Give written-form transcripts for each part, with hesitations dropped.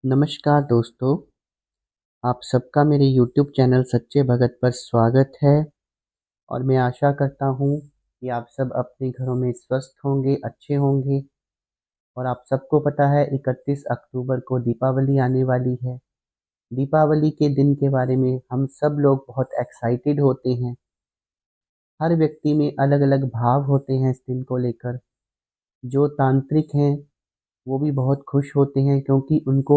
नमस्कार दोस्तों, आप सबका मेरे यूट्यूब चैनल सच्चे भगत पर स्वागत है और मैं आशा करता हूँ कि आप सब अपने घरों में स्वस्थ होंगे, अच्छे होंगे। और आप सबको पता है 31 अक्टूबर को दीपावली आने वाली है। दीपावली के दिन के बारे में हम सब लोग बहुत एक्साइटेड होते हैं। हर व्यक्ति में अलग-अलग भाव होते हैं इस दिन को लेकर। जो तांत्रिक हैं वो भी बहुत खुश होते हैं क्योंकि उनको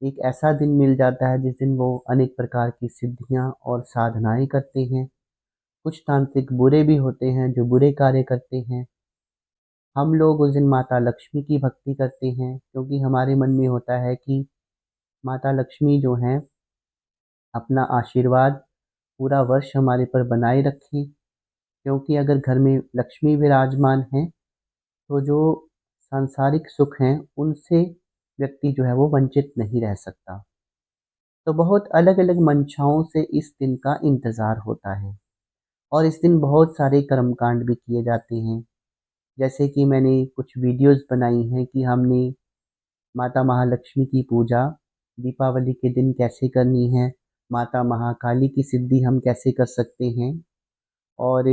एक ऐसा दिन मिल जाता है जिस दिन वो अनेक प्रकार की सिद्धियां और साधनाएं करते हैं। कुछ तांत्रिक बुरे भी होते हैं जो बुरे कार्य करते हैं। हम लोग उस दिन माता लक्ष्मी की भक्ति करते हैं क्योंकि हमारे मन में होता है कि माता लक्ष्मी जो हैं अपना आशीर्वाद पूरा वर्ष हमारे पर बनाए रखें। क्योंकि अगर घर में लक्ष्मी विराजमान हैं तो जो सांसारिक सुख हैं उनसे व्यक्ति जो है वो वंचित नहीं रह सकता। तो बहुत अलग-अलग मंशाओं से इस दिन का इंतज़ार होता है और इस दिन बहुत सारे कर्मकांड भी किए जाते हैं। जैसे कि मैंने कुछ वीडियोज़ बनाई हैं कि हमने माता महालक्ष्मी की पूजा दीपावली के दिन कैसे करनी है, माता महाकाली की सिद्धि हम कैसे कर सकते हैं और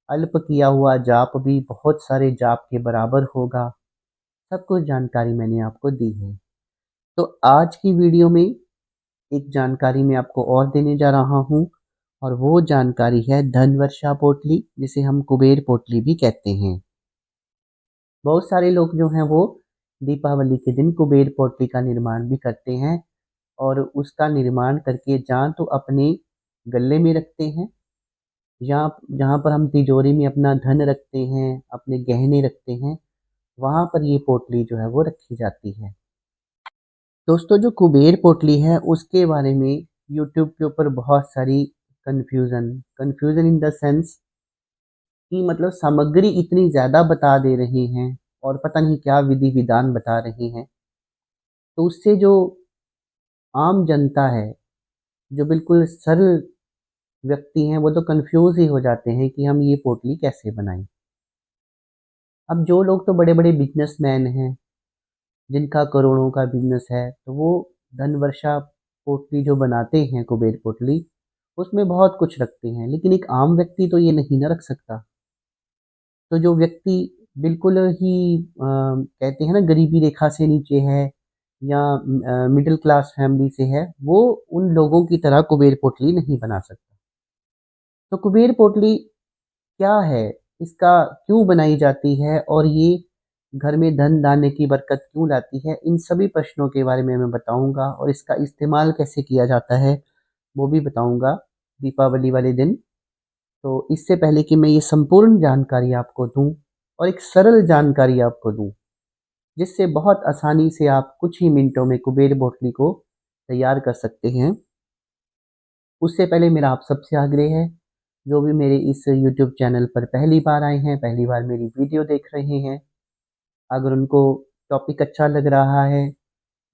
अल्प किया हुआ जाप भी बहुत सारे जाप के बराबर होगा। सब कुछ जानकारी मैंने आपको दी है। तो आज की वीडियो में एक जानकारी मैं आपको और देने जा रहा हूँ और वो जानकारी है धन वर्षा पोटली, जिसे हम कुबेर पोटली भी कहते हैं। बहुत सारे लोग जो हैं वो दीपावली के दिन कुबेर पोटली का निर्माण भी करते हैं और उसका निर्माण करके जहाँ तो अपने गले में रखते हैं या जहाँ पर हम तिजोरी में अपना धन रखते हैं, अपने गहने रखते हैं, वहाँ पर ये पोटली जो है वो रखी जाती है। दोस्तों जो कुबेर पोटली है उसके बारे में यूट्यूब के ऊपर बहुत सारी कन्फ्यूज़न इन द सेंस कि मतलब सामग्री इतनी ज़्यादा बता दे रहे हैं और पता नहीं क्या विधि-विधान बता रहे हैं। तो उससे जो आम जनता है, जो बिल्कुल सरल व्यक्ति हैं, वो तो कन्फ्यूज़ ही हो जाते हैं कि हम ये पोटली कैसे बनाएँ। अब जो लोग तो बड़े-बड़े बिज़नेसमैन हैं, जिनका करोड़ों का बिज़नेस है, तो वो धन वर्षा पोटली जो बनाते हैं कुबेर पोटली, उसमें बहुत कुछ रखते हैं, लेकिन एक आम व्यक्ति तो ये नहीं ना रख सकता। तो जो व्यक्ति बिल्कुल ही कहते हैं ना गरीबी रेखा से नीचे है या मिडिल क्लास फैमिली से है, वो उन लोगों की तरह कुबेर पोटली नहीं बना सकता। तो कुबेर पोटली क्या है? इसका क्यों बनाई जाती है और ये घर में धन धान्य की बरकत क्यों लाती है? इन सभी प्रश्नों के बारे में मैं बताऊँगा और इसका इस्तेमाल कैसे किया जाता है, वो भी बताऊँगा दीपावली वाले दिन। तो इससे पहले कि मैं ये संपूर्ण जानकारी आपको दूँ और एक सरल जानकारी आपको दूँ, जिससे बहुत आसानी से आप कुछ ही मिनटों में कुबेर पोटली को तैयार कर सकते हैं। उससे पहले मेरा आप सबसे आग्रह है, जो भी मेरे इस यूट्यूब चैनल पर पहली बार आए हैं, पहली बार मेरी वीडियो देख रहे हैं, अगर उनको टॉपिक अच्छा लग रहा है,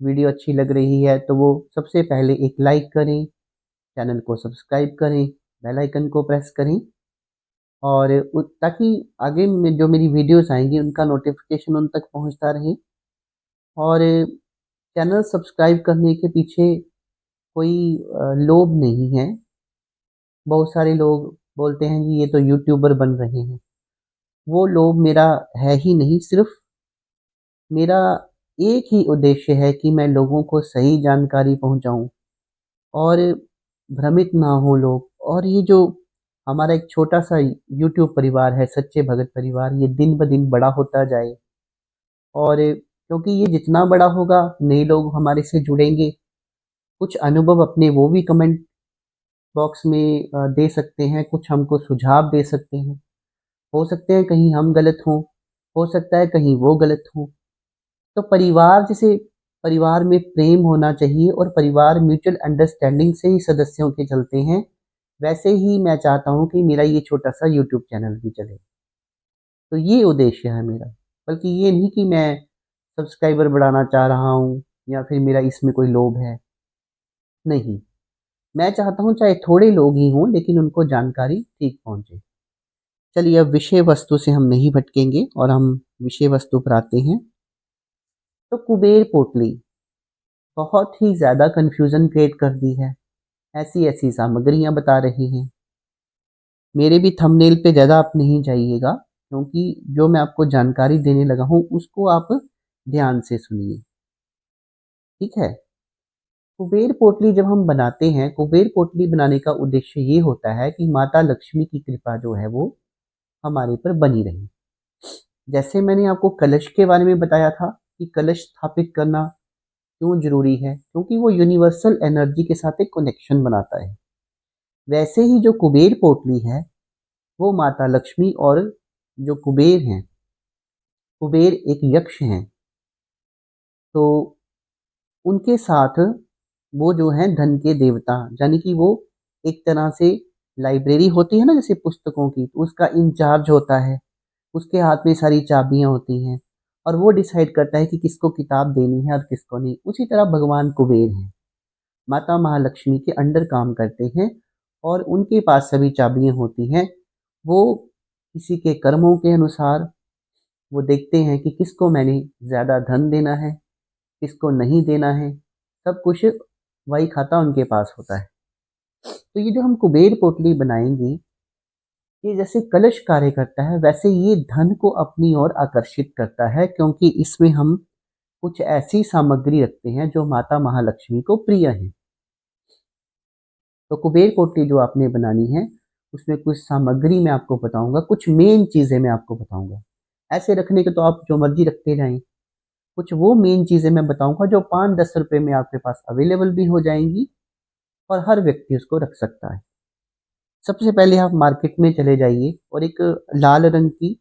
वीडियो अच्छी लग रही है, तो वो सबसे पहले एक लाइक करें, चैनल को सब्सक्राइब करें, बेल आइकन को प्रेस करें और ताकि आगे में जो मेरी वीडियोस आएँगी उनका नोटिफ़िकेशन उन तक पहुँचता रहे। और चैनल सब्सक्राइब करने के पीछे कोई लोभ नहीं है। बहुत सारे लोग बोलते हैं कि ये तो यूट्यूबर बन रहे हैं। वो लोभ मेरा है ही नहीं, सिर्फ़ मेरा एक ही उद्देश्य है कि मैं लोगों को सही जानकारी पहुँचाऊँ और भ्रमित ना हो लोग। और ये जो हमारा एक छोटा-सा यूट्यूब परिवार है, सच्चे भगत परिवार, ये दिन-ब-दिन बड़ा होता जाए और क्योंकि ये जितना बड़ा होगा, नए लोग हमारे से जुड़ेंगे, कुछ अनुभव अपने वो भी कमेंट बॉक्स में दे सकते हैं, कुछ हमको सुझाव दे सकते हैं। हो सकते हैं कहीं हम गलत हों, हो सकता है कहीं वो गलत हों। तो परिवार जैसे परिवार में प्रेम होना चाहिए और परिवार म्यूचुअल अंडरस्टैंडिंग से ही सदस्यों के चलते हैं, वैसे ही मैं चाहता हूँ कि मेरा ये छोटा-सा यूट्यूब चैनल भी चले। तो ये उद्देश्य है मेरा, बल्कि ये नहीं कि मैं सब्सक्राइबर बढ़ाना चाह रहा हूँ या फिर मेरा इसमें कोई लोभ है, नहीं। मैं चाहता हूँ चाहे थोड़े लोग ही हों लेकिन उनको जानकारी ठीक पहुँचे। चलिए अब विषय वस्तु से हम नहीं भटकेंगे और हम विषय वस्तु पर आते हैं। तो कुबेर पोटली, बहुत ही ज़्यादा कन्फ्यूज़न क्रिएट कर दी है। ऐसी-ऐसी सामग्रियाँ बता रही हैं। मेरे भी थंबनेल पे ज़्यादा आप नहीं जाइएगा, क्योंकि जो मैं आपको जानकारी देने लगा हूँ उसको आप ध्यान से सुनिए, ठीक है? कुबेर पोटली जब हम बनाते हैं, कुबेर पोटली बनाने का उद्देश्य ये होता है कि माता लक्ष्मी की कृपा जो है वो हमारे ऊपर बनी रहे। जैसे मैंने आपको कलश के बारे में बताया था कि कलश स्थापित करना क्यों ज़रूरी है, क्योंकि वो यूनिवर्सल एनर्जी के साथ एक कनेक्शन बनाता है। वैसे ही जो कुबेर पोटली है, वो माता लक्ष्मी और जो कुबेर हैं, कुबेर एक यक्ष हैं, तो उनके साथ वो जो हैं धन के देवता, यानी कि वो एक तरह से लाइब्रेरी होती है ना जैसे पुस्तकों की, तो उसका इंचार्ज होता है। उसके हाथ में सारी चाबियाँ होती हैं और वो डिसाइड करता है कि किसको किताब देनी है और किसको नहीं। उसी तरह भगवान कुबेर हैं, माता महालक्ष्मी के अंडर काम करते हैं और उनके पास सभी चाबियाँ होती हैं। वो किसी के कर्मों के अनुसार वो देखते हैं कि किसको मैंने ज़्यादा धन देना है, किसको नहीं देना है, सब कुछ वही खाता उनके पास होता है। तो ये जो हम कुबेर पोटली बनाएँगे, ये जैसे कलश कार्य करता है, वैसे ये धन को अपनी ओर आकर्षित करता है, क्योंकि इसमें हम कुछ ऐसी सामग्री रखते हैं जो माता महालक्ष्मी को प्रिय है। तो कुबेर पोटली जो आपने बनानी है, उसमें कुछ सामग्री मैं आपको बताऊँगा, कुछ मेन चीज़ें मैं आपको बताऊँगा। ऐसे रखने के तो आप जो मर्ज़ी रखते जाएँ। कुछ वो मेन चीज़ें मैं बताऊँगा जो 5-10 रुपए में आपके पास अवेलेबल भी हो जाएँगी और हर व्यक्ति उसको रख सकता है। सबसे पहले आप मार्केट में चले जाइए और एक लाल रंग की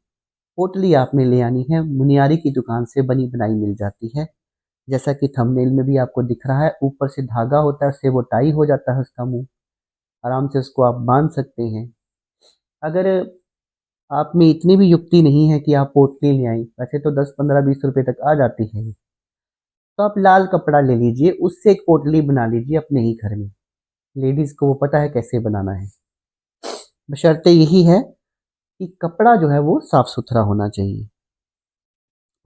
पोटली आपने ले आनी है, मुनियारी की दुकान से बनी बनाई मिल जाती है। जैसा कि थंबनेल में भी आपको दिख रहा है, ऊपर से धागा होता है, उससे वो टाई हो जाता है उसका मुँह। आराम से उसको आप बाँध सकते हैं। अगर आप में इतनी भी युक्ति नहीं है कि आप पोटली ले आएँ, वैसे तो 10, 15, 20 रुपए तक आ जाती है ये। तो आप लाल कपड़ा ले लीजिए, उससे एक पोटली बना लीजिए अपने ही घर में। लेडीज़ को वो पता है कैसे बनाना है। बशर्ते यही है कि कपड़ा जो है वो साफ-सुथरा होना चाहिए।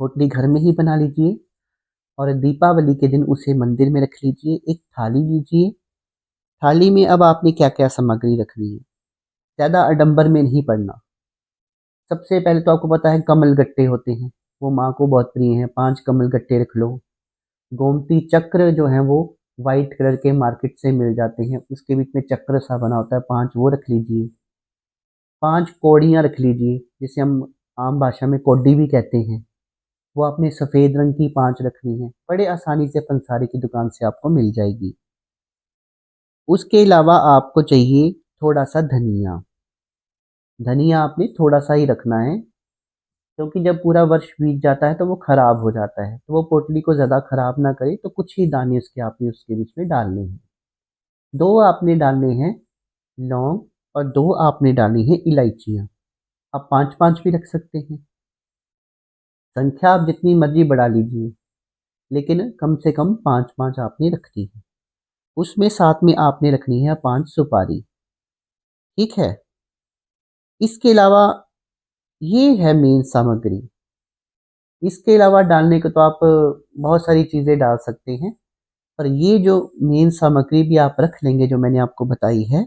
पोटली घर में ही बना लीजिए और दीपावली के दिन उसे मंदिर में रख लीजिए। एक थाली लीजिए, थाली में अब आपने क्या-क्या सामग्री रखनी है। ज़्यादा आडंबर में नहीं पड़ना। सबसे पहले तो आपको पता है कमल गट्टे होते हैं, वो माँ को बहुत प्रिय हैं, 5 कमल गट्टे रख लो। गोमती चक्र जो हैं वो व्हाइट कलर के मार्केट से मिल जाते हैं, उसके बीच में चक्र सा बना होता है, 5 वो रख लीजिए। 5 कौड़ियाँ रख लीजिए, जिसे हम आम भाषा में कौडी भी कहते हैं। वो आपने सफ़ेद रंग की 5 रखनी है, बड़े आसानी से पंसारी की दुकान से आपको मिल जाएगी। उसके अलावा आपको चाहिए थोड़ा-सा धनिया। धनिया आपने थोड़ा-सा ही रखना है, क्योंकि जब पूरा वर्ष बीत जाता है तो वो खराब हो जाता है। तो वो पोटली को ज़्यादा खराब ना करे, तो कुछ ही दाने उसके आपने उसके बीच में डालने हैं। 2 आपने डालने हैं लौंग और 2 आपने डालनी है इलायचियाँ। आप 5-5 भी रख सकते हैं। संख्या आप जितनी मर्ज़ी बढ़ा लीजिए, लेकिन कम से कम 5-5 आपने रखनी है। उसमें साथ में आपने रखनी है 5 सुपारी, ठीक है? इसके अलावा ये है मेन सामग्री। इसके अलावा डालने को तो आप बहुत सारी चीज़ें डाल सकते हैं, पर ये जो मेन सामग्री भी आप रख लेंगे जो मैंने आपको बताई है,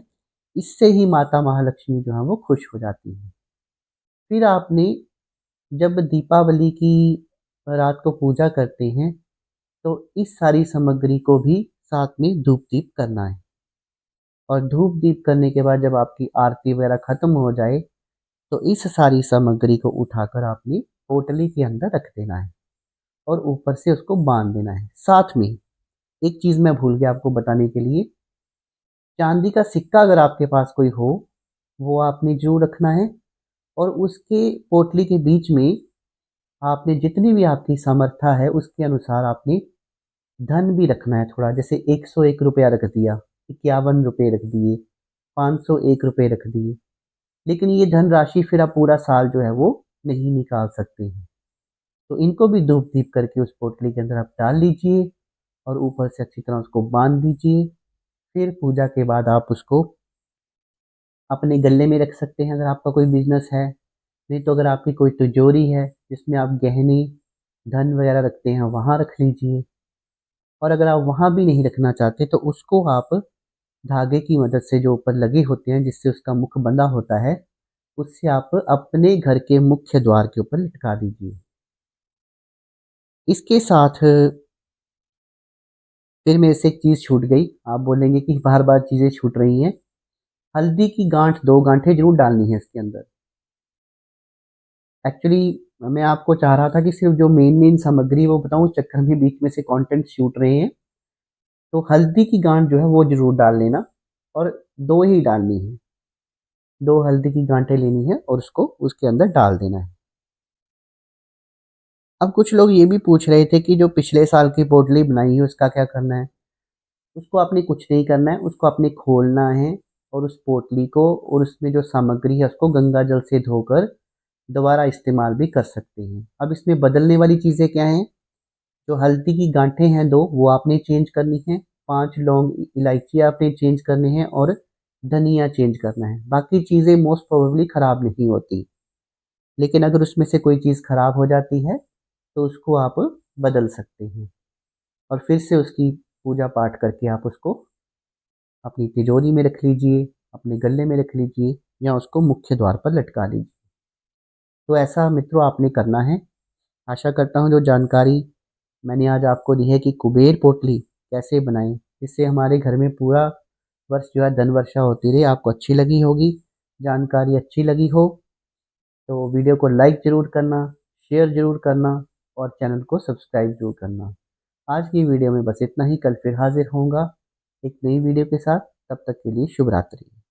इससे ही माता महालक्ष्मी जो है वो खुश हो जाती हैं। फिर आपने जब दीपावली की रात को पूजा करते हैं, तो इस सारी सामग्री को भी साथ में धूप-दीप करना है और धूप-दीप करने के बाद जब आपकी आरती वगैरह खत्म हो जाए, तो इस सारी सामग्री को उठाकर आपने पोटली के अंदर रख देना है और ऊपर से उसको बाँध देना है। साथ में एक चीज़ मैं भूल गया आपको बताने के लिए, चांदी का सिक्का अगर आपके पास कोई हो, वो आपने ज़रूर रखना है और उसके पोटली के बीच में आपने जितनी भी आपकी सामर्थ्य है, उसके अनुसार आपने धन भी रखना है थोड़ा। जैसे 101 रुपया रख दिया, 51 रुपए रख दिए, 501 रुपए रख दिए। लेकिन ये धनराशि फिर आप पूरा साल जो है वो नहीं निकाल सकते हैं। तो इनको भी धूप-दीप करके उस पोटली के अंदर आप डाल लीजिए और ऊपर से अच्छी तरह उसको बाँध दीजिए। फिर पूजा के बाद आप उसको अपने गले में रख सकते हैं अगर आपका कोई बिज़नेस है। नहीं तो अगर आपकी कोई तिजोरी है जिसमें आप गहने, धन वगैरह रखते हैं, वहाँ रख लीजिए। और अगर आप वहाँ भी नहीं रखना चाहते तो उसको आप धागे की मदद से जो ऊपर लगे होते हैं जिससे उसका मुख बंधा होता है, उससे आप अपने घर के मुख्य द्वार के ऊपर लटका दीजिए। इसके साथ फिर मेरे से एक चीज़ छूट गई। आप बोलेंगे कि बार-बार चीज़ें छूट रही हैं। हल्दी की गाँठ 2 गाँठें ज़रूर डालनी है इसके अंदर। एक्चुअली मैं आपको चाह रहा था कि सिर्फ़ जो मेन सामग्री वो बताऊँ, उस चक्कर में बीच में से कंटेंट छूट रहे हैं। तो हल्दी की गाँठ जो है वो ज़रूर डाल लेना, और 2 ही डालनी है। 2 हल्दी की गाँठें लेनी है और उसको उसके अंदर डाल देना है। अब कुछ लोग ये भी पूछ रहे थे कि जो पिछले साल की पोटली बनाई है उसका क्या करना है? उसको आपने कुछ नहीं करना है, उसको आपने खोलना है और उस पोटली को और उसमें जो सामग्री है उसको गंगा जल से धोकर दोबारा इस्तेमाल भी कर सकते हैं। अब इसमें बदलने वाली चीज़ें क्या हैं? जो हल्दी की गांठें हैं 2 वो आपने चेंज करनी है, 5 लौंग इलायची आपने चेंज करने हैं और धनिया चेंज करना है। बाकी चीज़ें मोस्ट प्रोबेबली ख़राब नहीं होती, लेकिन अगर उसमें से कोई चीज़ ख़राब हो जाती है तो उसको आप बदल सकते हैं और फिर से उसकी पूजा पाठ करके आप उसको अपनी तिजोरी में रख लीजिए, अपने गले में रख लीजिए या उसको मुख्य द्वार पर लटका लीजिए। तो ऐसा मित्रों आपने करना है। आशा करता हूँ जो जानकारी मैंने आज आपको दी है कि कुबेर पोटली कैसे बनाएँ, इससे हमारे घर में पूरा वर्ष जो है धन वर्षा होती रहे, आपको अच्छी लगी होगी। जानकारी अच्छी लगी हो तो वीडियो को लाइक ज़रूर करना, शेयर ज़रूर करना और चैनल को सब्सक्राइब ज़रूर करना। आज की वीडियो में बस इतना ही, कल फिर हाज़िर होऊँगा एक नई वीडियो के साथ। तब तक के लिए शुभ रात्रि।